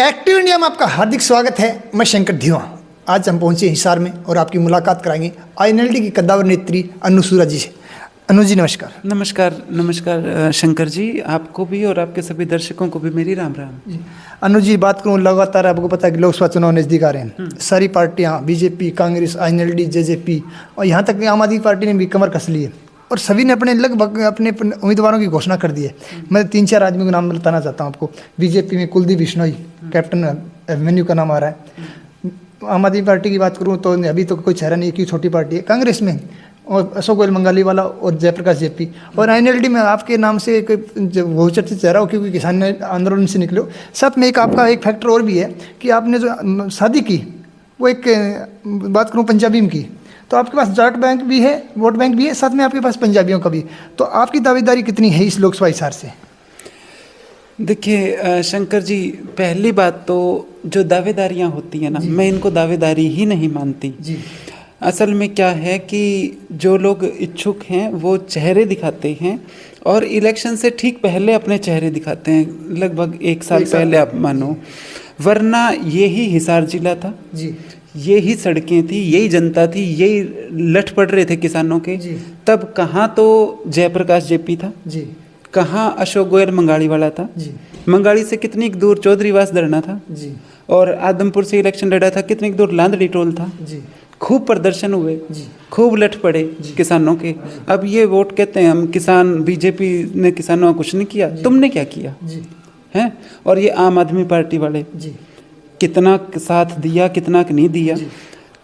Active India में आपका हार्दिक स्वागत है। मैं शंकर धीवा। आज हम पहुंचे हिसार में और आपकी मुलाकात कराएंगे आईएनएलडी की कद्दावर नेत्री अनुसूरा जी से। अनु जी नमस्कार। नमस्कार नमस्कार शंकर जी, आपको भी और आपके सभी दर्शकों को भी मेरी राम राम जी। अनु जी बात करूँ, लगातार आपको पता है कि लोकसभा चुनाव नज़दीक आ रहे हैं। सारी पार्टियाँ बीजेपी, कांग्रेस, आईएनएलडी, जेजेपी और यहाँ तक कि आम आदमी पार्टी ने भी कमर कस ली है और सभी ने अपने लगभग अपने उम्मीदवारों की घोषणा कर दी है। मैं 3-4 आदमियों के नाम बताना चाहता हूँ आपको। बीजेपी में कुलदीप बिश्नोई, कैप्टन अभिमन्यु का नाम आ रहा है। आम आदमी पार्टी की बात करूँ तो अभी तो कोई चेहरा नहीं, क्योंकि छोटी पार्टी है। कांग्रेस में और अशोक गोयल मंगाली वाला और जयप्रकाश जेपी, और आईएनएलडी में आपके नाम से एक बहुचर्चित चेहरा हो, क्योंकि किसान आंदोलन से निकले हो। साथ में एक आपका एक फैक्टर और भी है कि आपने जो शादी की वो एक बात करूँ पंजाबी की, तो आपके पास जाट बैंक भी है, वोट बैंक भी है, साथ में आपके पास पंजाबियों का भी। तो आपकी दावेदारी कितनी है इस लोकसभा हिसार से? देखिए शंकर जी, पहली बात तो जो दावेदारियां होती हैं ना, मैं इनको दावेदारी ही नहीं मानती जी। असल में क्या है कि जो लोग इच्छुक हैं वो चेहरे दिखाते हैं और इलेक्शन से ठीक पहले अपने चेहरे दिखाते हैं, लगभग 1 साल पहले आप मानो, वरना यही हिसार जिला था जी, यही सड़कें थी, यही जनता थी, यही लठ पड़ रहे थे किसानों के। तब कहाँ तो जयप्रकाश जेपी था जी, कहाँ अशोक गोयल मंगाड़ी वाला था जी, मंगाड़ी से कितनी दूर चौधरीवास धरना था जी, और आदमपुर से इलेक्शन लड़ा था, कितनी दूर लांदड़ी टोल था जी। खूब प्रदर्शन हुए, खूब लठ पड़े किसानों के। अब ये वोट कहते हैं हम किसान, बीजेपी ने किसानों का कुछ नहीं किया, तुमने क्या किया है? और ये आम आदमी पार्टी वाले कितना साथ दिया, कितना नहीं दिया।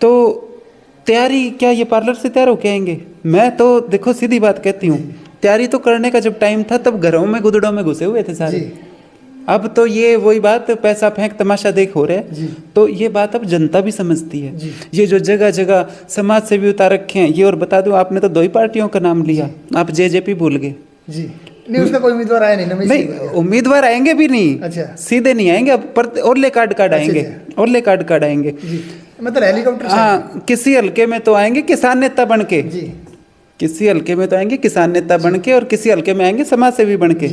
तो तैयारी क्या ये पार्लर से तैयार होके आएंगे? मैं तो देखो सीधी बात कहती हूँ, तैयारी तो करने का जब टाइम था तब घरों में गुदड़ों में घुसे हुए थे सारे। अब तो ये वही बात, पैसा फेंक तमाशा देख हो रहा है। तो ये बात अब जनता भी समझती है। ये जो जगह जगह समाज से भी उतार रखे हैं, ये और बता दूं, आपने तो 2 ही पार्टियों का नाम लिया, आप जेजेपी भूल गए जी। नहीं, उसका कोई उम्मीदवार आया नहीं, उम्मीदवार आएंगे भी नहीं। अच्छा, सीधे नहीं आएंगे, अब पर ओरले कार्ड आएंगे, ओरले कार्ड आएंगे मतलब हेलीकॉप्टर। हाँ, किसी हल्के में तो आएंगे किसान नेता बन के, किसी हल्के में तो आएंगे किसान नेता बन के, और किसी हल्के में आएंगे समाज सेवी बन के।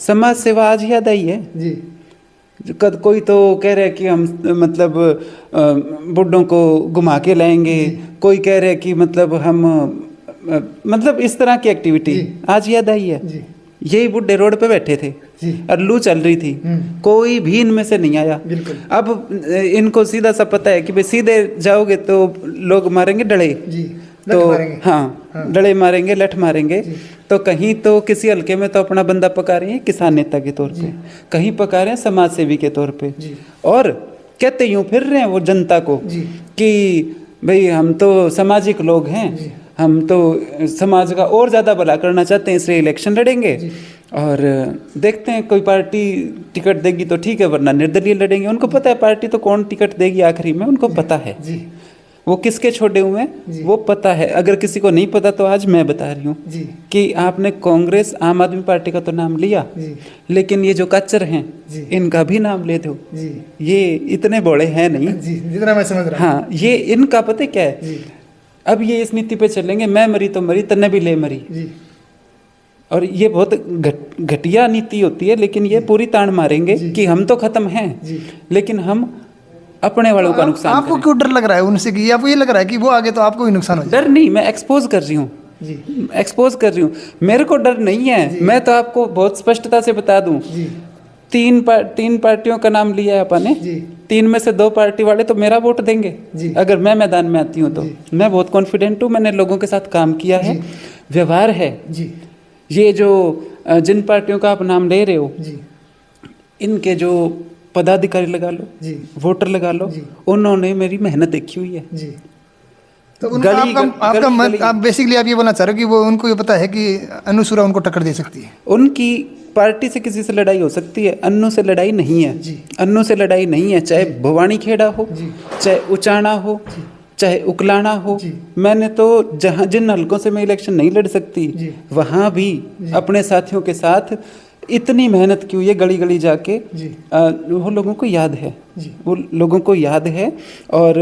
समाज सेवा आज याद आई है जी। कोई तो कह रहे कि हम मतलब बुड्ढों को घुमा के लाएंगे, कोई कह रहे कि मतलब हम मतलब इस तरह की एक्टिविटी आज याद आई है। यही बुड्ढे रोड पे बैठे थे और लू चल रही थी, कोई भी इनमें से नहीं आया। अब इनको सीधा सा पता है कि भाई सीधे जाओगे तो लोग मारेंगे डले, तो हाँ डले मारेंगे, लठ मारेंगे। तो कहीं तो किसी हल्के में तो अपना बंदा पका रहे हैं किसान नेता के तौर पे, कहीं पका रहे हैं समाज सेवी के तौर पे, और कहते यूं फिर रहे हैं वो जनता को कि भाई हम तो सामाजिक लोग हैं, हम तो समाज का और ज़्यादा भला करना चाहते हैं, इसलिए इलेक्शन लड़ेंगे और देखते हैं कोई पार्टी टिकट देगी तो ठीक है, वरना निर्दलीय लड़ेंगे। उनको पता है पार्टी तो कौन टिकट देगी आखिरी में, उनको पता है वो किसके छोड़े हुए हैं, वो पता है। अगर किसी को नहीं पता तो आज मैं बता रही हूँ कि आपने कांग्रेस आम आदमी पार्टी का तो नाम लिया, लेकिन ये जो कच्चर हैं इनका भी नाम ले दो। ये इतने बड़े हैं नहीं जितना मैं समझ रहा हूँ। हाँ, ये इनका पता क्या है, अब ये इस नीति पे चलेंगे, मैं मरी तो मरी, तन्ने भी ले मरी। और ये बहुत घटिया नीति होती है, लेकिन ये पूरी तान मारेंगे कि हम तो खत्म हैं, लेकिन हम अपने वालों का नुकसान। आपको क्यों डर लग रहा है उनसे, कि आपको ये लग रहा है कि वो आगे तो आपको भी नुकसान हो जाए? डर नहीं, मैं एक्सपोज कर रही हूँ एक्सपोज कर रही हूँ, मेरे को डर नहीं है। मैं तो आपको बहुत स्पष्टता से बता दूं, 3 पार्टियों का नाम लिया है अपन ने, 3 में से 2 पार्टी वाले तो मेरा वोट देंगे अगर मैं मैदान में आती हूँ तो। मैं बहुत कॉन्फिडेंट हूँ, मैंने लोगों के साथ काम किया है, व्यवहार है। ये जो जिन पार्टियों का आप नाम ले रहे हो, इनके जो पदाधिकारी लगा लो, वोटर लगा लो, उन्होंने मेरी मेहनत देखी हुई है। तो आप बेसिकली आप ये बोलना चाह रहे हो कि वो उनको ये पता है कि अनुसूरा उनको टक्कर दे सकती है? उनकी पार्टी से किसी से लड़ाई हो सकती है, अन्नू से लड़ाई नहीं है। अन्नू से लड़ाई नहीं है, चाहे भवानी खेड़ा हो, चाहे उचाना हो, चाहे उकलाना हो। मैंने तो जहाँ जिन हलकों से मैं इलेक्शन नहीं लड़ सकती, वहाँ भी अपने साथियों के साथ इतनी मेहनत की हुई है, गली गली जाके। वो लोगों को याद है, वो लोगों को याद है। और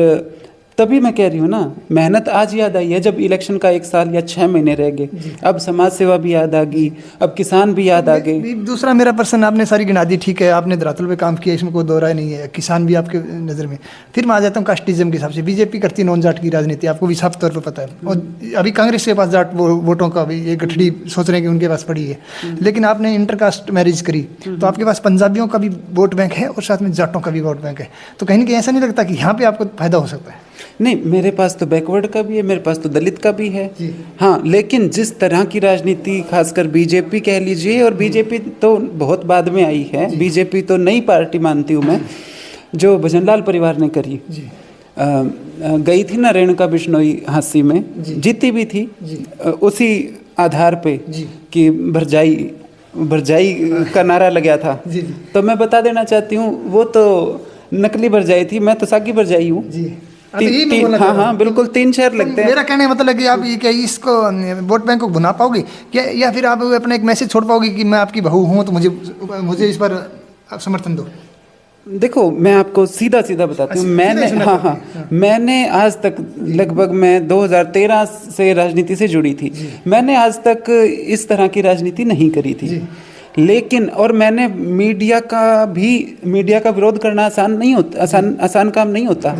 तभी मैं कह रही हूँ ना, मेहनत आज याद आई है जब इलेक्शन का 1 साल या 6 महीने रह गए। अब समाज सेवा भी याद आ गई, अब किसान भी याद आ गए। दूसरा मेरा पर्सन आपने सारी गिना दी, ठीक है, आपने धरातल पे काम किया, इसमें कोई दो राय नहीं है, किसान भी आपके नज़र में। फिर मैं आ जाता हूँ कास्टिज्म के हिसाब से, बीजेपी करती है नॉन जाट की राजनीति, आपको भी साफ तौर पर पता है। और अभी कांग्रेस के पास जाट वोटों का भी एक गठड़ी सोच रहे हैं कि उनके पास पड़ी है। लेकिन आपने इंटरकास्ट मैरिज करी तो आपके पास पंजाबियों का भी वोट बैंक है और साथ में जाटों का भी वोट बैंक है। तो कहीं ना कहीं ऐसा नहीं लगता कि यहाँ पे आपको फायदा हो सकता है? नहीं, मेरे पास तो बैकवर्ड का भी है, मेरे पास तो दलित का भी है। हाँ, लेकिन जिस तरह की राजनीति खासकर बीजेपी कह लीजिए, और बीजेपी तो बहुत बाद में आई है, बीजेपी तो नई पार्टी मानती हूँ मैं, जो भजनलाल परिवार ने करी। गई थी ना रेणुका बिश्नोई हांसी में, जीती भी थी उसी आधार पे कि भरजाई का नारा लगा था। तो मैं बता देना चाहती हूँ, वो तो नकली भरजाई थी, मैं तो साकी भरजाई हूँ। हाँ, बिल्कुल 3 शहर लगते हैं। मेरा कहने का मतलब कि आप ये क्या इसको वोट बैंक को भुना पाओगे क्या, या फिर आप अपना एक मैसेज छोड़ पाओगे कि मैं आपकी बहू हूँ तो मुझे इस पर आप समर्थन दो? देखो, मैं आपको सीधा बताती हूँ। मैंने आज तक लगभग मैं 2013 से राजनीति से जुड़ी थी, मैंने आज तक इस तरह की राजनीति नहीं करी थी। लेकिन और मैंने मीडिया का विरोध करना आसान काम नहीं होता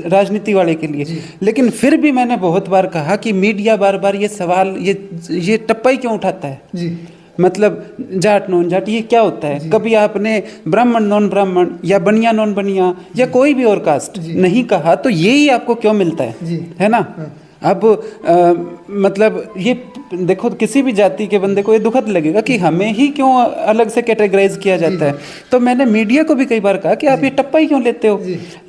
राजनीति वाले के लिए। लेकिन फिर भी मैंने बहुत बार कहा कि मीडिया बार बार ये सवाल, ये टप्पा ही क्यों उठाता है? मतलब जाट नॉन जाट ये क्या होता है? कभी आपने ब्राह्मण नॉन ब्राह्मण या बनिया नॉन बनिया या कोई भी और कास्ट नहीं कहा, तो यही आपको क्यों मिलता है ना? अब मतलब ये देखो, किसी भी जाति के बंदे को ये दुखद लगेगा कि हमें ही क्यों अलग से कैटेगराइज किया जाता है। तो मैंने मीडिया को भी कई बार कहा कि आप ये टप्पा ही क्यों लेते हो?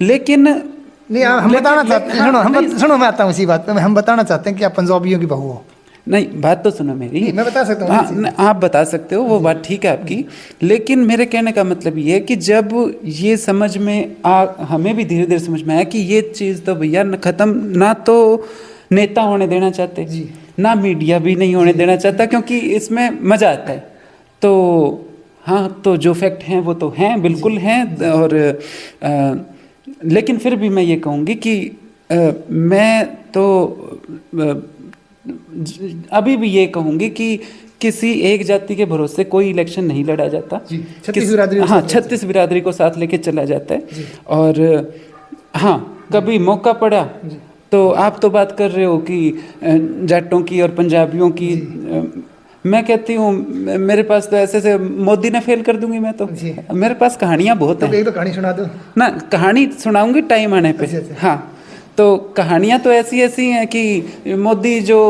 लेकिन नहीं, हम बताना चाहते हैं, सुनो मैं आता हूँ इसी बात पे, हम बताना चाहते हैं कि आप पंजाबियों की बहू हो। नहीं, बात तो सुनो मेरी। मैं बता सकता हूँ। हाँ, आप बता सकते हो, वो बात ठीक है आपकी। लेकिन मेरे कहने का मतलब ये है कि जब ये समझ में हमें भी धीरे धीरे समझ में आया कि ये चीज़ तो भैया ख़त्म, ना तो नेता होने देना चाहते, ना मीडिया भी नहीं होने देना चाहता, क्योंकि इसमें मज़ा आता है। तो हाँ, तो जो फैक्ट हैं वो तो हैं, बिल्कुल हैं। और लेकिन फिर भी मैं ये कहूँगी कि मैं तो अभी भी ये कहूँगी कि किसी एक जाति के भरोसे कोई इलेक्शन नहीं लड़ा जाता। 36 बिरादरी को साथ लेके चला जाता है। और हाँ, कभी मौका पड़ा तो आप तो बात कर रहे हो कि जाटों की और पंजाबियों की, मैं कहती हूँ मेरे पास तो ऐसे मोदी ने फेल कर दूंगी मैं तो। मेरे पास कहानियाँ बहुत हैं। तो कहानी सुना दो ना। कहानी सुनाऊंगी टाइम आने पे। हाँ, तो कहानियाँ तो ऐसी हैं कि मोदी जो,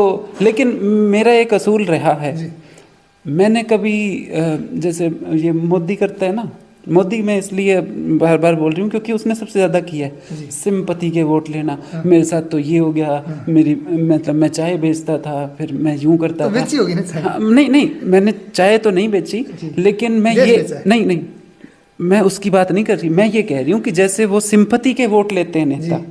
लेकिन मेरा एक असूल रहा है, मैंने कभी जैसे ये मोदी करता है ना, मोदी मैं इसलिए बार बार बोल रही हूँ क्योंकि उसने सबसे ज़्यादा किया है सिंपैथी के वोट लेना। मेरे साथ तो ये हो गया, मेरी मतलब मैं चाय बेचता था, फिर मैं यूँ करता था। बेची होगी ना चाय? हाँ, नहीं, मैंने चाय तो नहीं बेची, लेकिन मैं ये नहीं, मैं उसकी बात नहीं कर रही। मैं ये कह रही हूँ कि जैसे वो सिंपैथी के वोट लेते हैं नेता,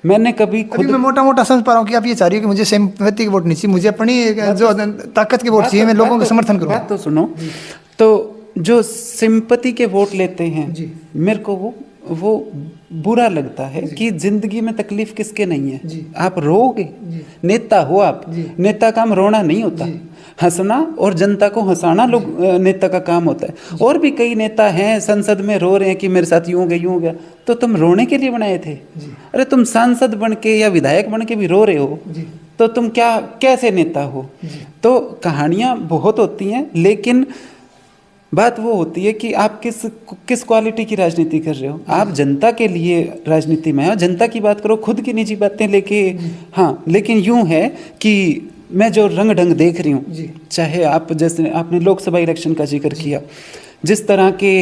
मैंने कभी खुद, मैं मोटा समझ पा रहा हूँ कि आप ये चाह रही हो कि मुझे सिंपैथी के वोट नहीं चाहिए, मुझे अपनी जो ताकत के वोट चाहिए, मैं लोगों का समर्थन करूँ। बात तो सुनो। तो जो सिंपैथी के वोट लेते हैं, मेरे को वो बुरा लगता है कि जिंदगी में तकलीफ किसके नहीं है। आप रोओगे, नेता हो आप, नेता का काम रोना नहीं होता, हंसना और जनता को हंसाना लोग नेता का काम होता है। और भी कई नेता हैं संसद में रो रहे हैं कि मेरे साथ यूँ हो गया, तो तुम रोने के लिए बनाए थे? अरे तुम सांसद बन के या विधायक बन के भी रो रहे हो, तो तुम कैसे नेता हो? तो कहानियाँ बहुत होती हैं, लेकिन बात वो होती है कि आप किस क्वालिटी की राजनीति कर रहे हो। आप जनता के लिए राजनीति में हो, जनता की बात करो, खुद की निजी बातें लेके। हाँ, लेकिन यूं है कि मैं जो रंग ढंग देख रही हूँ, चाहे आप जैसे आपने लोकसभा इलेक्शन का जिक्र किया, जिस तरह के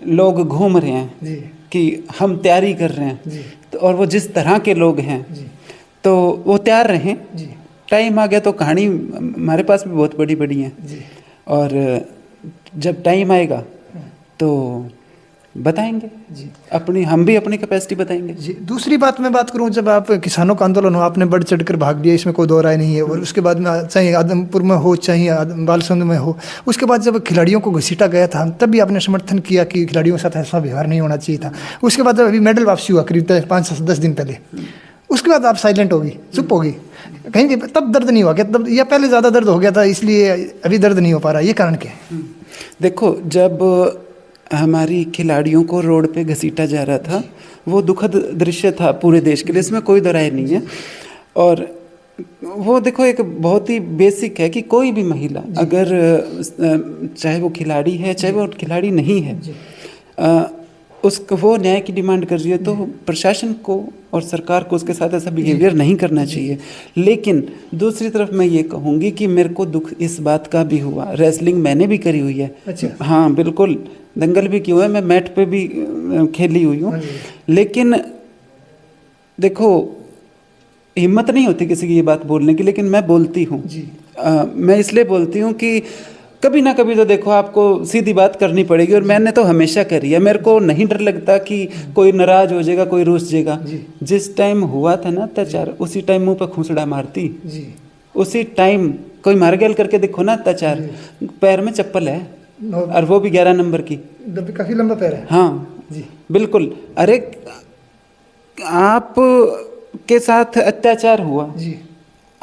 लोग घूम रहे हैं कि हम तैयारी कर रहे हैं, तो और वो जिस तरह के लोग हैं, तो वो तैयार रहें। टाइम आ गया तो कहानी हमारे पास भी बहुत बड़ी बड़ी है, और जब टाइम आएगा तो बताएंगे अपनी, हम भी अपनी कैपेसिटी बताएंगे। दूसरी बात मैं बात करूं, जब आप किसानों का आंदोलन हो, आपने बढ़ चढ़कर भाग दिया, इसमें कोई दो राय नहीं है। और उसके बाद में चाहे आदमपुर में हो, चाहे बालसुंद में हो, उसके बाद जब खिलाड़ियों को घसीटा गया था, तब भी आपने समर्थन किया कि खिलाड़ियों के साथ ऐसा व्यवहार नहीं होना चाहिए था। उसके बाद जब अभी मेडल वापसी हुआ करीब 5 से 10 दिन पहले, उसके बाद आप साइलेंट होगी, चुप होगी, कहीं कि तब दर्द नहीं हुआ क्या, तब या पहले ज़्यादा दर्द हो गया था इसलिए अभी दर्द नहीं हो पा रहा, ये कारण क्या है? देखो, जब हमारी खिलाड़ियों को रोड पे घसीटा जा रहा था, वो दुखद दृश्य था पूरे देश के लिए, इसमें कोई दो राय नहीं है। और वो देखो, एक बहुत ही बेसिक है कि कोई भी महिला अगर चाहे वो खिलाड़ी है चाहे वो खिलाड़ी नहीं है, उसको वो न्याय की डिमांड कर रही है, तो प्रशासन को और सरकार को उसके साथ ऐसा बिहेवियर नहीं करना चाहिए। लेकिन दूसरी तरफ मैं ये कहूँगी कि मेरे को दुख इस बात का भी हुआ, रेसलिंग मैंने भी करी हुई है। अच्छा। हाँ बिल्कुल, दंगल भी किया हुआ है, मैं मैट पे भी खेली हुई हूँ। लेकिन देखो, हिम्मत नहीं होती किसी की ये बात बोलने की, लेकिन मैं बोलती हूँ। मैं इसलिए बोलती हूँ कि कभी ना कभी तो देखो आपको सीधी बात करनी पड़ेगी, और मैंने तो हमेशा करी है। मेरे को नहीं डर लगता कि कोई नाराज हो जाएगा, कोई रूस जाएगा। जिस टाइम हुआ था ना अत्याचार, उसी टाइम मुंह पे खूंसड़ा मारती, उसी टाइम कोई मार गया करके देखो ना अत्याचार, पैर में चप्पल है और वो भी 11 नंबर की, काफी लंबा पैर है। हाँ जी बिल्कुल। अरे आप के साथ अत्याचार हुआ जी,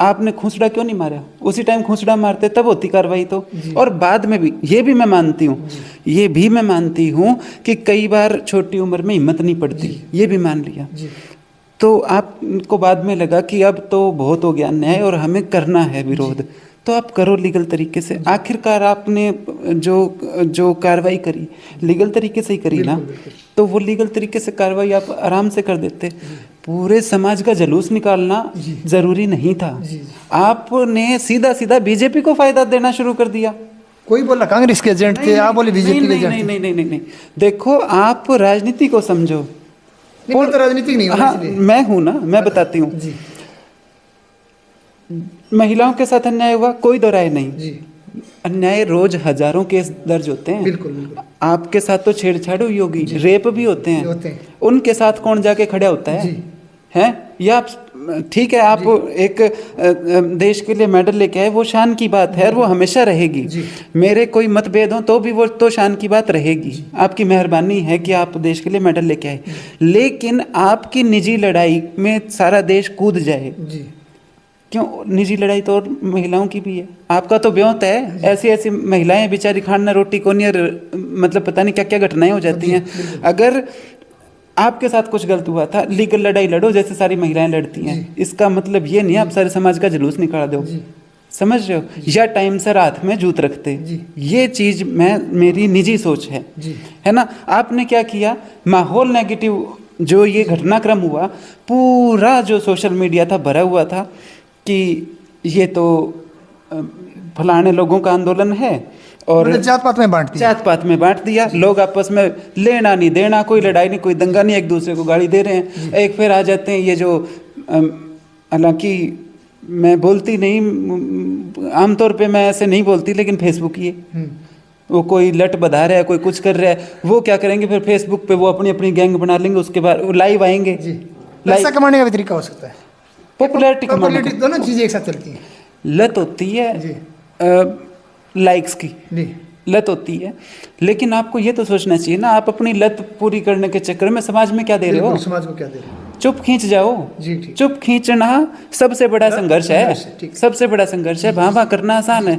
आपने खूंसड़ा क्यों नहीं मारा? उसी टाइम खूंसड़ा मारते तब होती कार्रवाई तो। और बाद में भी ये भी मैं मानती हूँ, ये भी मैं मानती हूँ कि कई बार छोटी उम्र में हिम्मत नहीं पड़ती, ये भी मान लिया। तो आपको बाद में लगा कि अब तो बहुत हो गया अन्याय और हमें करना है विरोध, तो आप करो लीगल तरीके से। आखिरकार आपने जो कार्रवाई करी लीगल तरीके से ही करी ना, तो वो लीगल तरीके से कार्रवाई आप आराम से कर देते। पूरे समाज का जुलूस निकालना जरूरी नहीं था। आपने सीधा सीधा बीजेपी को फायदा देना शुरू कर दिया। कोई बोला कांग्रेस के एजेंट थे, आप बोले बीजेपी के एजेंट। नहीं, देखो आप राजनीति को समझो। तो राजनीति नहीं, हाँ मैं हूं ना, मैं बताती हूँ। महिलाओं के साथ अन्याय हुआ, कोई दो राय नहीं। अन्याय रोज हजारों केस दर्ज होते हैं। बिल्कुल। आपके साथ तो छेड़छाड़ हुई होगी, रेप भी होते हैं। उनके साथ कौन जाके खड़ा होता है? हैं? या आप ठीक है, आप एक देश के लिए मेडल लेके आए, वो शान की बात है और वो हमेशा रहेगी। मेरे कोई मतभेद हो तो भी वो तो शान की बात रहेगी। आपकी मेहरबानी है कि आप देश के लिए मेडल लेके आए, लेकिन आपकी निजी लड़ाई में सारा देश कूद जाए क्यों? निजी लड़ाई तो और महिलाओं की भी है। आपका तो ब्योत है, ऐसी ऐसी महिलाएं बेचारी खाना रोटी को नहीं, मतलब पता नहीं क्या क्या घटनाएं हो जाती हैं। अगर आपके साथ कुछ गलत हुआ था, लीगल लड़ाई लड़ो जैसे सारी महिलाएं लड़ती हैं। इसका मतलब ये नहीं आप सारे समाज का जुलूस निकाल दो, समझ रहे हो? या टाइम से हाथ में जूत रखते, ये चीज मेरी निजी सोच है ना। आपने क्या किया, माहौल नेगेटिव, जो ये घटनाक्रम हुआ, पूरा जो सोशल मीडिया था भरा हुआ था कि ये तो फलाने लोगों का आंदोलन है, और जात पात में बांट दिया, जात पात में बांट दिया। लोग आपस में लेना नहीं देना, कोई लड़ाई नहीं, कोई दंगा नहीं, एक दूसरे को गाली दे रहे हैं। एक फिर आ जाते हैं ये जो, हालांकि मैं बोलती नहीं, आमतौर पे मैं ऐसे नहीं बोलती, लेकिन फेसबुक ये वो कोई लट बधा रहा है, कोई कुछ कर रहा है, वो क्या करेंगे फिर फेसबुक पे वो अपनी अपनी गैंग बना लेंगे, उसके बाद वो लाइव आएंगे। पैसा कमाने का भी तरीका हो सकता है, पॉपुलैरिटी, दोनों चीजें एक साथ चलती हैं। लत होती है लाइक्स की, लत होती है, लेकिन आपको ये तो सोचना चाहिए ना, आप अपनी लत पूरी करने के चक्कर में समाज में क्या दे रहे हो? समाज को क्या दे रहे हो? चुप खींच जाओ। चुप खींचना सबसे बड़ा संघर्ष है, सबसे बड़ा संघर्ष है। वहाँ करना आसान है,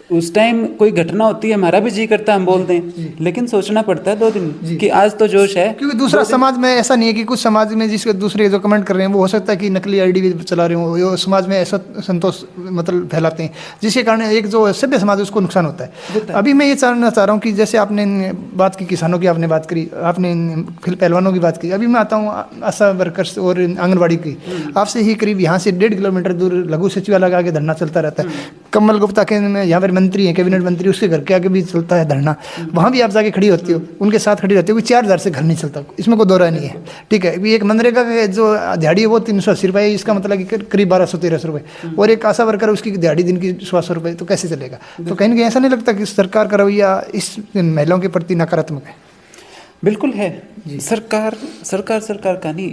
उस टाइम कोई घटना होती है, हमारा भी जी करता है हम बोल दें, लेकिन सोचना पड़ता है 2 दिन कि आज तो जोश है। क्योंकि दूसरा समाज में ऐसा नहीं है कि कुछ समाज में जिसके दूसरे जो कमेंट कर रहे हैं वो हो सकता है कि नकली आईडी भी चला रहे हो, वो समाज में ऐसा संतोष मतलब फैलाते हैं, जिसके कारण एक जो सभ्य समाज है उसको नुकसान होता है। अभी मैं ये जानना चाह रहा हूँ कि जैसे आपने बात की किसानों की, आपने बात करी, आपने फिर पहलवानों की बात की, अभी मैं आता हूँ आशा वर्कर्स और आंगनबाड़ी की। आपसे ही करीब यहाँ से 1.5 किलोमीटर दूर लघु सचिवालय के आगे धरना चलता रहता है। कमल गुप्ता के यहाँ पर मंत्री हैं, कैबिनेट मंत्री, उसके घर के आगे भी चलता है धरना। वहाँ भी आप जाके खड़ी होती हो, उनके साथ खड़ी रहती हो, 4000 से घर नहीं चलता, इसमें कोई दो राय नहीं है। ठीक है, एक मनरेगा का जो दिहाड़ी है वो 380 रुपये, इसका मतलब कि करीब 1200-1300 रुपये, और एक आशा वर्कर उसकी दिहाड़ी दिन की 100 रुपये, तो कैसे चलेगा? तो कहीं ना कहीं ऐसा नहीं लगता कि सरकार का रवैया इस महिलाओं के प्रति नकारात्मक है? बिल्कुल है। सरकार का नहीं,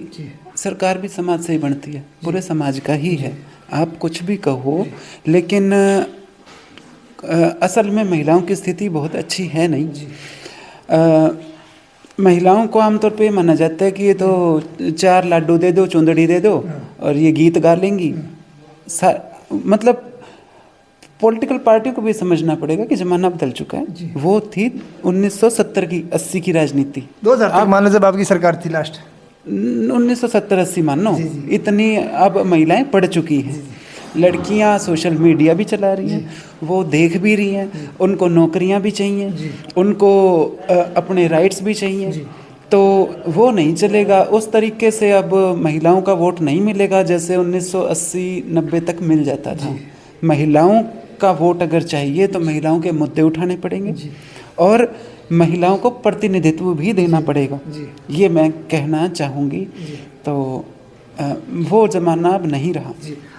सरकार भी समाज से ही बनती है, पूरे समाज का ही है। आप कुछ भी कहो, लेकिन असल में महिलाओं की स्थिति बहुत अच्छी है नहीं। महिलाओं को आमतौर पे माना जाता है कि ये तो 4 लाडू दे दो, चुंदड़ी दे दो और ये गीत गा लेंगी। मतलब पॉलिटिकल पार्टी को भी समझना पड़ेगा कि जमाना बदल चुका है। वो थी 1970 की 80 की राजनीति। 2000 तक मान लो जब आपकी सरकार थी लास्ट, 1970-80 मान लो। इतनी अब महिलाएं पढ़ चुकी हैं, लड़कियां सोशल मीडिया भी चला रही हैं, वो देख भी रही हैं, उनको नौकरियां भी चाहिए, उनको अपने राइट्स भी चाहिए। तो वो नहीं चलेगा उस तरीके से। अब महिलाओं का वोट नहीं मिलेगा जैसे 1980-90 तक मिल जाता था। महिलाओं का वोट अगर चाहिए तो महिलाओं के मुद्दे उठाने पड़ेंगे और महिलाओं को प्रतिनिधित्व भी देना पड़ेगा, ये मैं कहना चाहूँगी। तो वो ज़माना अब नहीं रहा।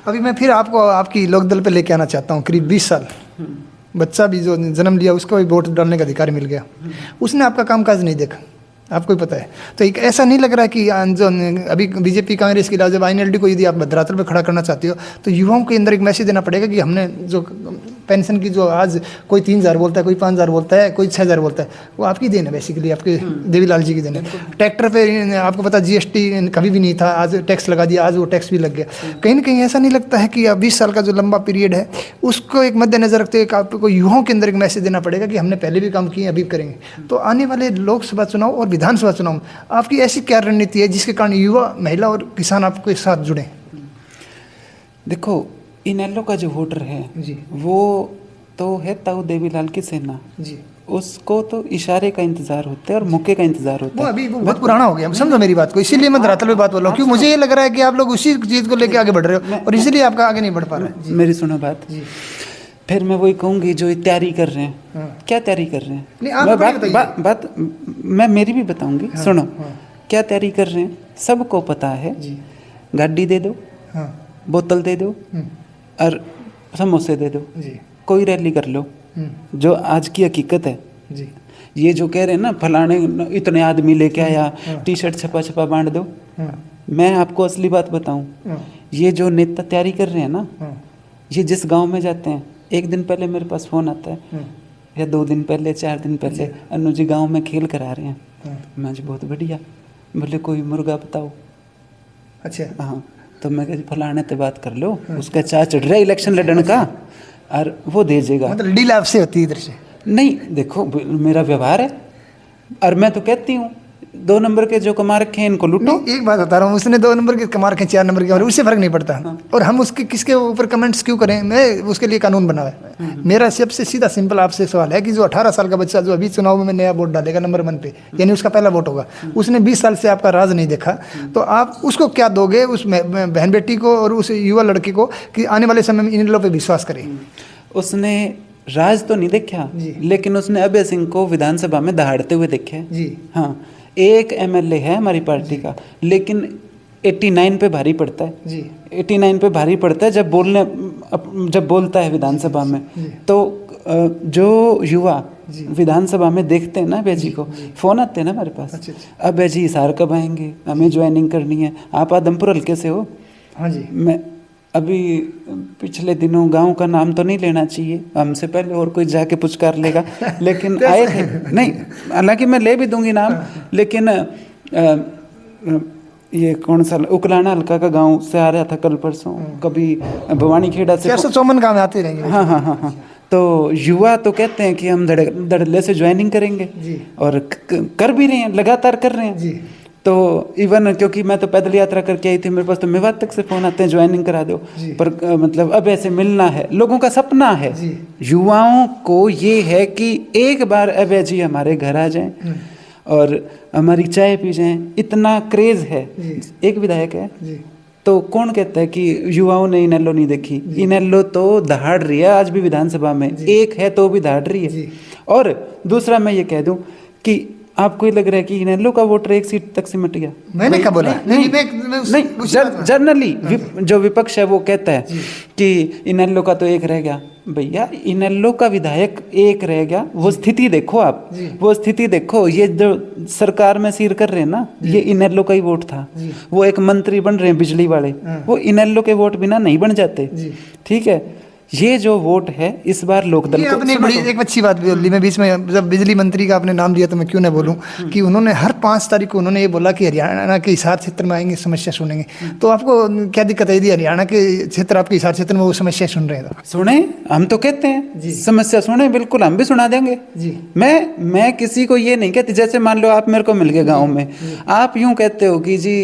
अभी मैं फिर आपको आपकी लोकदल पे लेके आना चाहता हूँ। करीब 20 साल बच्चा भी जो जन्म लिया उसको भी वोट डालने का अधिकार मिल गया, उसने आपका कामकाज नहीं देखा, आपको ही पता है। तो एक ऐसा नहीं लग रहा है कि जो अभी बीजेपी कांग्रेस के अलावा जब INLD को यदि आप धरातल पर खड़ा करना चाहते हो तो युवाओं के अंदर एक मैसेज देना पड़ेगा कि हमने जो पेंशन की जो आज कोई 3000 बोलता है, कोई 5000 बोलता है, कोई 6000 बोलता है, वो आपकी देन है बेसिकली, आपके देवीलाल जी की देन है। ट्रैक्टर पे आपको पता GST कभी भी नहीं था, आज टैक्स लगा दिया, आज वो टैक्स भी लग गया। कहीं ना कहीं ऐसा नहीं लगता है कि 20 साल का जो लंबा पीरियड है उसको एक मद्देनजर रखते हुए आपको युवाओं के अंदर एक मैसेज देना पड़ेगा कि हमने पहले भी काम किए, अभी भी करेंगे। तो आने वाले लोकसभा चुनाव और विधानसभा चुनाव में आपकी ऐसी क्या रणनीति है जिसके कारण युवा, महिला और किसान आपके साथ जुड़े? देखो, इनेलो का जो वोटर है वो तो है ताऊ देवीलाल की सेना जी, उसको तो इशारे का इंतजार होता है और मौके का इंतजार होता है। अभी वो बहुत पुराना हो गया, समझो मेरी बात को, इसीलिए मैं धरातल पे बात बोल रहा हूँ, क्योंकि मुझे ये लग रहा है कि आप लोग उसी चीज को लेके आगे बढ़ रहे हो और इसीलिए आपका आगे नहीं बढ़ पा रहा है। मेरी सुनो बात, फिर मैं वही कहूँगी जो तैयारी कर रहे हैं, क्या तैयारी कर रहे हैं, बात मैं मेरी भी बताऊंगी। सुनो, क्या तैयारी कर रहे हैं, सबको पता है। गाड़ी दे दो, बोतल दे दो और समोसे दे दो, कोई रैली कर लो, जो आज की हकीकत है। ये जो कह रहे हैं ना फलाने इतने आदमी लेके आया, टी-शर्ट छपा छपा बांट दो, मैं आपको असली बात बताऊं, ये जो नेता तैयारी कर रहे हैं ना, ये जिस गांव में जाते हैं, एक दिन पहले मेरे पास फ़ोन आता है या 2 दिन पहले, 4 दिन पहले, अनु जी गाँव में खेल करा रहे हैं। मैं जी बहुत बढ़िया, बोले कोई मुर्गा बताओ। अच्छा, हाँ, तो मैं कह फलाने से बात कर लो, उसका चार्ज चढ़ रहा है इलेक्शन लड़ने का और वो दे देगा। मतलब डील आपसे होती है इधर से? नहीं, देखो मेरा व्यवहार है और मैं तो कहती हूँ 2 नंबर के जो कमा रखे हैं इनको लूटो। एक बात बता रहा हूँ, उसने 2 नंबर के कमा रखे, 4 नंबर के, और उससे फर्क नहीं पड़ता। और हम उसके किसके ऊपर कमेंट्स क्यों करें? मैं उसके लिए कानून बना है। मेरा सबसे सीधा सिंपल आपसे सवाल है कि जो 18 साल का बच्चा जो अभी चुनाव में नया वोट डालेगा नंबर 1 पे, यानी उसका पहला वोट होगा, उसने 20 साल से आपका राज नहीं देखा, तो आप उसको क्या दोगे, उस बहन बेटी को और उस युवा लड़की को, कि आने वाले समय में इन लोगों पे विश्वास करें? उसने राज तो नहीं देखा, लेकिन उसने अभय सिंह को विधानसभा में दहाड़ते हुए देखा है जी। हाँ, एक MLA है हमारी पार्टी का, लेकिन 89 पे भारी पड़ता है जी। 89 पे भारी पड़ता है जब बोलता है विधानसभा में। तो जो युवा विधानसभा में देखते हैं ना अभय जी को, फ़ोन आते हैं ना हमारे पास, अभय जी हिसार कब आएंगे, हमें ज्वाइनिंग करनी है। आप आदमपुर हल्के से हो? हाँ जी। मैं अभी पिछले दिनों, गांव का नाम तो नहीं लेना चाहिए, हमसे पहले और कोई जाके पुचकार लेगा, लेकिन आए थे, नहीं हालांकि मैं ले भी दूंगी नाम, लेकिन ये कौन सा उकलाना हल्का का गांव से आ रहा था कल परसों, कभी भवानी खेड़ा से 454 गाँव आते रहेंगे। हाँ हाँ हाँ हाँ। तो युवा तो कहते हैं कि हम धड़ल्ले से ज्वाइनिंग करेंगे और कर भी रहे हैं, लगातार कर रहे हैं। तो इवन क्योंकि मैं तो पैदल यात्रा करके आई थी, मेरे पास तो मेवात तक से फ़ोन आते हैं ज्वाइनिंग करा दो, पर मतलब अब ऐसे मिलना है, लोगों का सपना है। युवाओं को ये है कि एक बार अभय जी हमारे घर आ जाएं और हमारी चाय पी जाएं, इतना क्रेज़ है। एक विधायक है, तो कौन कहता है कि युवाओं ने इनेलो नहीं देखी? इनेलो तो दहाड़ रही है आज भी विधानसभा में, एक है तो भी दहाड़ रही है। और दूसरा मैं ये कह दूं कि आपको ये लग रहा है कि इनेलो का वोटर 1 सीट तक सिमट गया? मैंने क्या बोला? नहीं, जनरली जो विपक्ष है वो कहता है कि इनेलो का तो 1 रह गया। भैया, इनेलो का विधायक 1 रह गया, वो स्थिति देखो आप, वो स्थिति देखो। ये जो सरकार में सीर कर रहे हैं ना, ये इनेलो का ही वोट था। वो एक मंत्री बन रहे हैं बिजली वाले, वो इनेलो के वोट बिना नहीं बन जाते, ठीक है। ये जो वोट है इस बार लोकदल ये को, अपनी बड़ी एक अच्छी बात बोल दी। मैं बीच में जब बिजली मंत्री का आपने नाम लिया तो मैं क्यों ना बोलूं कि उन्होंने हर 5 तारीख को उन्होंने ये बोला कि हरियाणा के हिसार क्षेत्र में आएंगे, समस्या सुनेंगे। तो आपको क्या दिक्कत है यदि हरियाणा के क्षेत्र आपके हिसार क्षेत्र में वो समस्या सुन रहे हैं तो? सुने, हम तो कहते हैं समस्या सुने, बिल्कुल हम भी सुना देंगे जी। मैं किसी को ये नहीं कहती, जैसे मान लो आप मेरे को मिल गए गाँव में, आप यूं कहते हो कि जी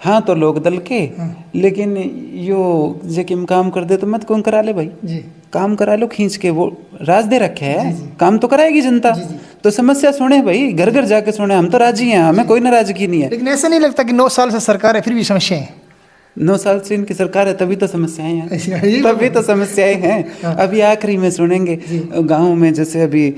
हाँ तो लोक दल के, लेकिन यो जे किम काम कर दे तो मत कौन करा ले भाई जी। काम करा लो खींच के, वो राज दे रखे है, काम तो कराएगी जनता। तो समस्या सुने भाई, घर घर जाके सुने, हम तो राजी हैं, हमें कोई नाराजगी नहीं है। लेकिन ऐसा नहीं लगता कि 9 साल से सरकार है फिर भी समस्या है? 9 साल से इनकी सरकार है तभी तो समस्याएं हैं, तभी तो समस्याएं हैं। अभी आखिरी में सुनेंगे गाँव में, जैसे अभी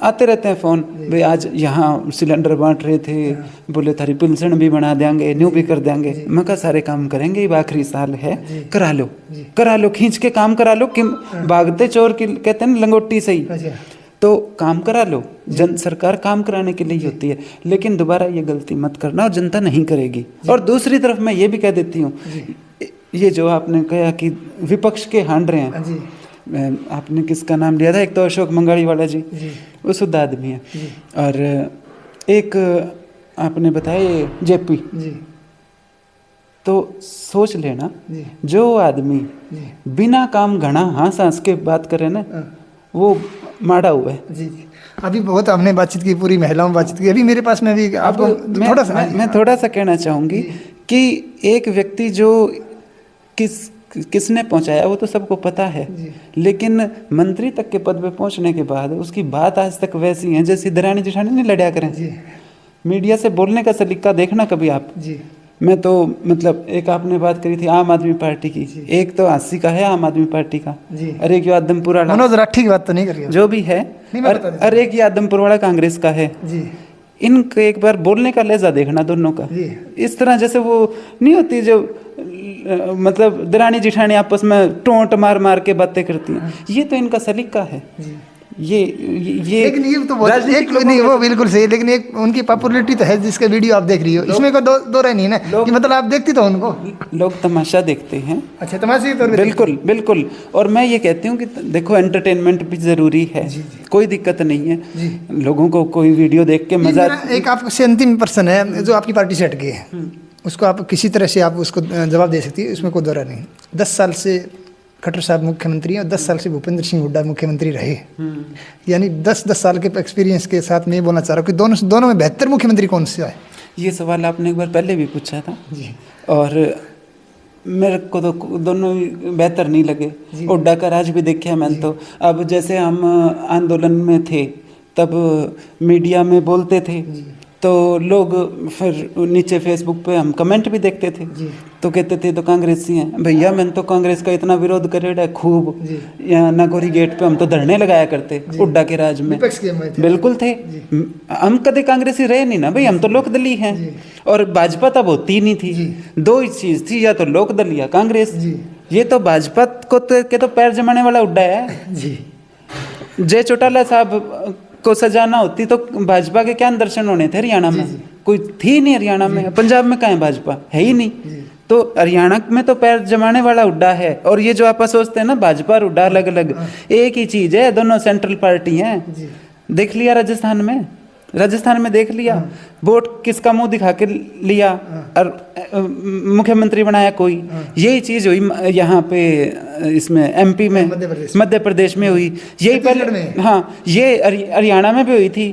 आते रहते हैं फोन, भाई आज यहाँ सिलेंडर बांट रहे थे, बोले थारी पेंशन भी बना देंगे, न्यू भी कर देंगे। मैं कहा सारे काम करेंगे, ये आखिरी साल है, करा लो खींच के काम करा लो। कि भागते चोर की कहते हैं लंगोटी सही, तो काम करा लो। सरकार काम कराने के लिए ही होती है, लेकिन दोबारा ये गलती मत करना, और जनता नहीं करेगी। और दूसरी तरफ मैं ये भी कह देती हूँ, ये जो आपने कहा कि विपक्ष के हांड रहे हैं, आपने किसका नाम लिया था, एक तो अशोक मंगाड़ी वाला जी, वो शुद्ध आदमी है, और एक आपने बताया जेपी। तो सोच लेना, जो आदमी बिना काम घना हाँस हाँस के बात करे ना, वो माड़ा हुआ है। जी। अभी बहुत हमने बातचीत की, पूरी महिलाओं में बातचीत की। अभी मेरे पास में भी आपको मैं थोड़ा सा कहना चाहूँगी कि एक व्यक्ति जो किसने पहुंचाया वो तो सबको पता है, लेकिन मंत्री तक के पद पे पहुंचने के बाद उसकी बात आज तक वैसी है जैसे दरानी जेठानी नहीं लड़ा करें। मीडिया से बोलने का सलीका देखना कभी आप। मैं तो मतलब एक आपने बात करी थी आम आदमी पार्टी की, एक तो 80 का है आम आदमी पार्टी का, अरे एक आदमपुर वाला, मनोज राठी की बात तो नहीं करिए, जो भी है, अरे एक आदमपुर वाला कांग्रेस का है। इनको एक बार बोलने का लहजा देखना दोनों का, इस तरह जैसे वो नहीं होती जो मतलब दरानी जिठानी आपस में टोंट मार मार के बातें करती हैं, ये तो इनका सलीका है। ये लेकिन ये तो एक नहीं, वो बिल्कुल सही, लेकिन एक उनकी पॉपुलैरिटी तो है जिसके वीडियो आप देख रही हो, इसमें कोई दो रह नहीं ना कि मतलब आप देखती तो उनको लोग तमाशा देखते हैं। अच्छा, तमाशे तो बिल्कुल बिल्कुल। और मैं ये कहती हूँ कि देखो एंटरटेनमेंट भी जरूरी है, कोई दिक्कत नहीं है, लोगों को कोई वीडियो देख के मजा। एक आपसे अंतिम प्रश्न है, जो आपकी पार्टी से हट गए है उसको आप किसी तरह से आप उसको जवाब दे सकती है, इसमें कोई दौरा नहीं। 10 साल से खट्टर साहब मुख्यमंत्री हैं और 10 साल से भूपेंद्र सिंह हुड्डा मुख्यमंत्री रहे, यानी 10 साल के एक्सपीरियंस के साथ मैं ये बोलना चाह रहा हूँ कि दोनों में बेहतर मुख्यमंत्री कौन सा है? ये सवाल आपने एक बार पहले भी पूछा था जी, और मेरे को तो दोनों बेहतर नहीं लगे। हुड्डा का राज भी देखा मैंने तो। अब जैसे हम आंदोलन में थे तब मीडिया में बोलते थे तो लोग फिर नीचे फेसबुक पे हम कमेंट भी देखते थे तो कहते थे तो कांग्रेसी हैं। भैया मैंने तो कांग्रेस का इतना विरोध करेड़ा खूब, यहाँ नागौरी गेट पे हम तो धरने लगाया करते हुड्डा के राज में, बिल्कुल थे। हम कभी कांग्रेसी रहे नहीं ना भाई, हम तो लोकदली हैं। और भाजपा तब होती नहीं थी, दो ही चीज थी, या तो लोकदल या कांग्रेस। ये तो भाजपा को के तो पैर जमाने वाला हुड्डा है। जय चौटाला साहब को सजाना होती तो भाजपा के क्या दर्शन होने थे हरियाणा में? कोई थी नहीं हरियाणा में। पंजाब में कहाँ है भाजपा? है ही नहीं। तो हरियाणा में तो पैर जमाने वाला हुड्डा है। और ये जो आप सोचते हैं ना भाजपा और हुड्डा अलग अलग, एक ही चीज है, दोनों सेंट्रल पार्टी हैं। देख लिया राजस्थान में देख लिया, वोट किसका मुंह दिखा के लिया और मुख्यमंत्री बनाया कोई। यही चीज हुई यहाँ पे इसमें एमपी में, मध्य प्रदेश में हुई। यही पहले हाँ, ये हरियाणा में भी हुई थी।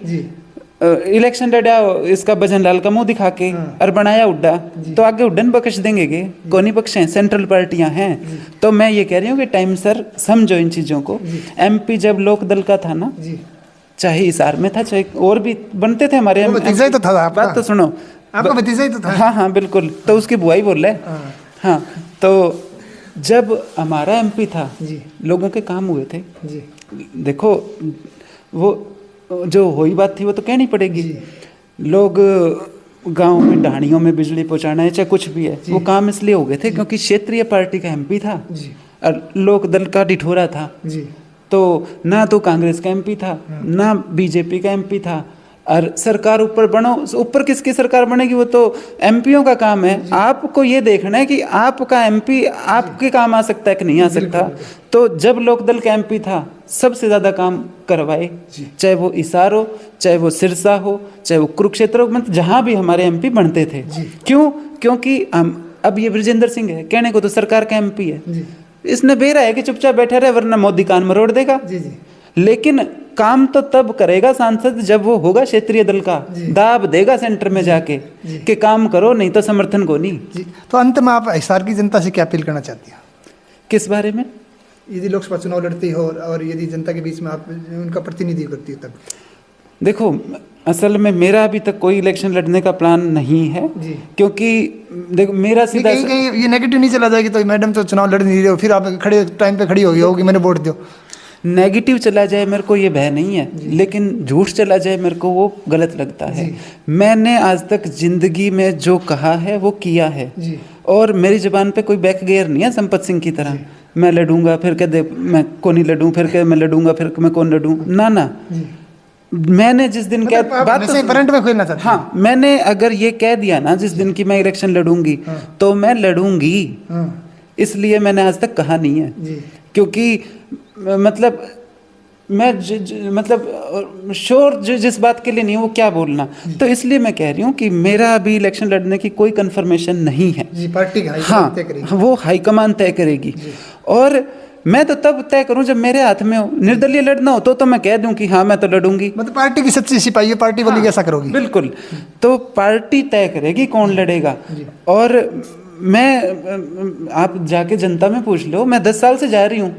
इलेक्शन लड़ा इसका भजनलाल का मुंह दिखा के और बनाया हुड्डा। तो आगे हुड्डा बख्श देंगे के? कौन बख्श हैं? सेंट्रल पार्टियां हैं। तो मैं ये कह रही हूँ कि टाइम सर समझो इन चीजों को। एमपी जब लोकदल का था ना, चाहे हिसार में था चाहे और भी बनते थे हमारे, भतीजा ही तो था आपका। बात तो सुनो, आपका भतीजा ही तो था। हाँ बिल्कुल। तो उसकी बुआई बोल रहे। हाँ, तो जब हमारा एमपी था लोगों के काम हुए थे। देखो वो जो हुई बात थी वो तो कहनी पड़ेगी। लोग गांव में ढाणियों में बिजली पहुंचाना है चाहे कुछ भी है, वो काम इसलिए हो गए थे क्योंकि क्षेत्रीय पार्टी का एमपी था और लोक दल का ढिठोरा था। तो ना तो कांग्रेस का एमपी था ना बीजेपी का एमपी था, और सरकार ऊपर बनो, ऊपर किसकी सरकार बनेगी वो तो एमपीओं का काम है। आपको ये देखना है कि आपका एमपी आपके काम आ सकता है कि नहीं आ सकता। तो जब लोकदल का एमपी था सबसे ज़्यादा काम करवाए, चाहे वो हिसार हो, चाहे वो सिरसा हो, चाहे वो कुरुक्षेत्र हो, मतलब जहाँ भी हमारे एमपी बनते थे। क्यों? क्योंकि अब ये बृजेंद्र सिंह है, कहने को तो सरकार का एमपी है, इसने बेरा है कि चुपचाप बैठा रहे वरना मोदी कान मरोड़ देगा। लेकिन काम तो तब करेगा सांसद जब वो होगा क्षेत्रीय दल का, दाब देगा सेंटर में जाके कि काम करो, नहीं तो समर्थन को नहीं। तो अंत में आप हिसार की जनता से क्या अपील करना चाहती हैं? किस बारे में? यदि लोकसभा चुनाव लड़ती हो और यदि जनता के बीच में आप उनका प्रतिनिधित्व करती हो तब? देखो, असल में मेरा अभी तक कोई इलेक्शन लड़ने का प्लान नहीं है, क्योंकि देखो मेरा सीधा ये नेगेटिव नहीं चला जाएगी तो मैडम तो चुनाव लड़ नहीं रहे हो, फिर आप खड़े टाइम पे खड़ी होगी मैंने वोट दो। नेगेटिव चला जाए मेरे को ये भय नहीं है, लेकिन झूठ चला जाए मेरे को वो गलत लगता है। मैंने आज तक जिंदगी में जो कहा है वो किया है, और मेरी जुबान पे कोई बैक गेयर नहीं है संपत सिंह की तरह, मैं लड़ूंगा फिर कह दे मैं को नहीं लड़ूं, फिर कह मैं लड़ूंगा फिर मैं कौन लड़ूं, ना। मैंने जिस दिन क्या बात तो करंट में खेलना चाहता। हाँ, मैंने अगर ये कह दिया ना जिस दिन की मैं इलेक्शन लड़ूंगी तो मैं लड़ूंगी, इसलिए मैंने आज तक कहा नहीं है। क्योंकि मतलब मैं मतलब श्योर जिस बात के लिए नहीं वो क्या बोलना, तो इसलिए मैं कह रही हूँ कि मेरा अभी इलेक्शन लड़ने की कोई कंफर्मेशन नहीं है। पार्टी हाँ, वो हाईकमान तय करेगी, और मैं तो तब तय करूं जब मेरे हाथ में हो। निर्दलीय लड़ना हो तो मैं कह दूं कि हाँ मैं तो लड़ूंगी, मतलब पार्टी की सच्ची सिपाही है, पार्टी बोलेगी ऐसा करोगी। बिल्कुल, तो पार्टी तय करेगी कौन लड़ेगा। और मैं आप जाके जनता में पूछ लो, मैं 10 साल से जा रही हूँ,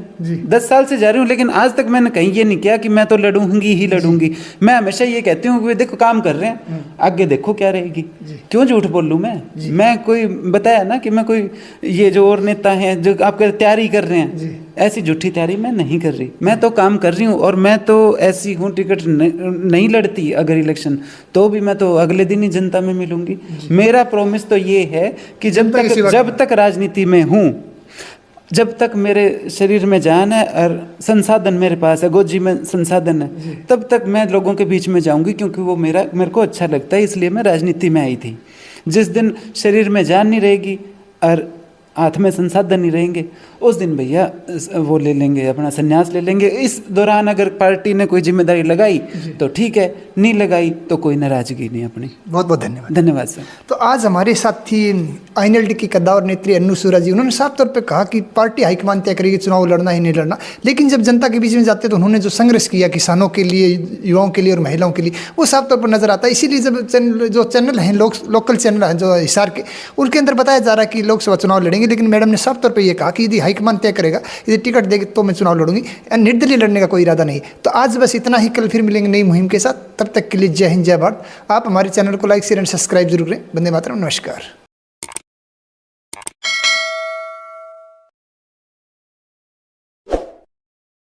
10 साल से जा रही हूँ, लेकिन आज तक मैंने कहीं ये नहीं किया कि मैं तो लड़ूंगी ही लड़ूंगी। मैं हमेशा ये कहती हूँ कि देखो काम कर रहे हैं, आगे देखो क्या रहेगी। क्यों झूठ बोल लूँ मैं कोई बताया ना कि मैं कोई ये जो और नेता हैं जो आप तैयारी कर रहे हैं, ऐसी झूठी तैयारी मैं नहीं कर रही, मैं तो काम कर रही हूँ। और मैं तो ऐसी हूँ, टिकट नहीं लड़ती अगर इलेक्शन, तो भी मैं तो अगले दिन ही जनता में मिलूंगी। मेरा प्रॉमिस तो ये है कि जब तक राजनीति में हूँ, जब तक मेरे शरीर में जान है और संसाधन मेरे पास है, गोजी में संसाधन है, तब तक मैं लोगों के बीच में जाऊंगी, क्योंकि वो मेरे को अच्छा लगता है, इसलिए मैं राजनीति में आई थी। जिस दिन शरीर में जान नहीं रहेगी और हाथ में संसाधन नहीं रहेंगे, उस दिन भैया वो ले लेंगे, अपना संन्यास ले लेंगे। इस दौरान अगर पार्टी ने कोई जिम्मेदारी लगाई तो ठीक है, नहीं लगाई तो कोई नाराजगी नहीं अपनी। बहुत बहुत धन्यवाद। धन्यवाद सर। तो आज हमारे साथ थी INLD की कद्दावर नेत्री अन्नू सूरा जी। उन्होंने साफ तौर पे कहा कि पार्टी हाईकमान तय करेगी चुनाव लड़ना ही नहीं लड़ना, लेकिन जब जनता के बीच में जाते तो उन्होंने जो संघर्ष किया किसानों के लिए, युवाओं के लिए और महिलाओं के लिए, वो साफ तौर पर नजर आता है। इसीलिए जब चैनल हैं लोकल चैनल हैं जो हिसार के, उनके अंदर बताया जा रहा है कि लोकसभा चुनाव लड़ेंगे, लेकिन मैडम ने साफ तौर पर यह कहा कि यदि हाईकमान तय करेगा, यदि टिकट देगी तो मैं चुनाव लड़ूंगी, निर्दलीय लड़ने का कोई इरादा नहीं। तो आज बस इतना ही, कल फिर मिलेंगे नई मुहिम के साथ। तब तक के लिए जय हिंद, जय भारत। आप हमारे चैनल को लाइक शेयर एंड सब्सक्राइब जरूर करें। वंदे मातरम। नमस्कार।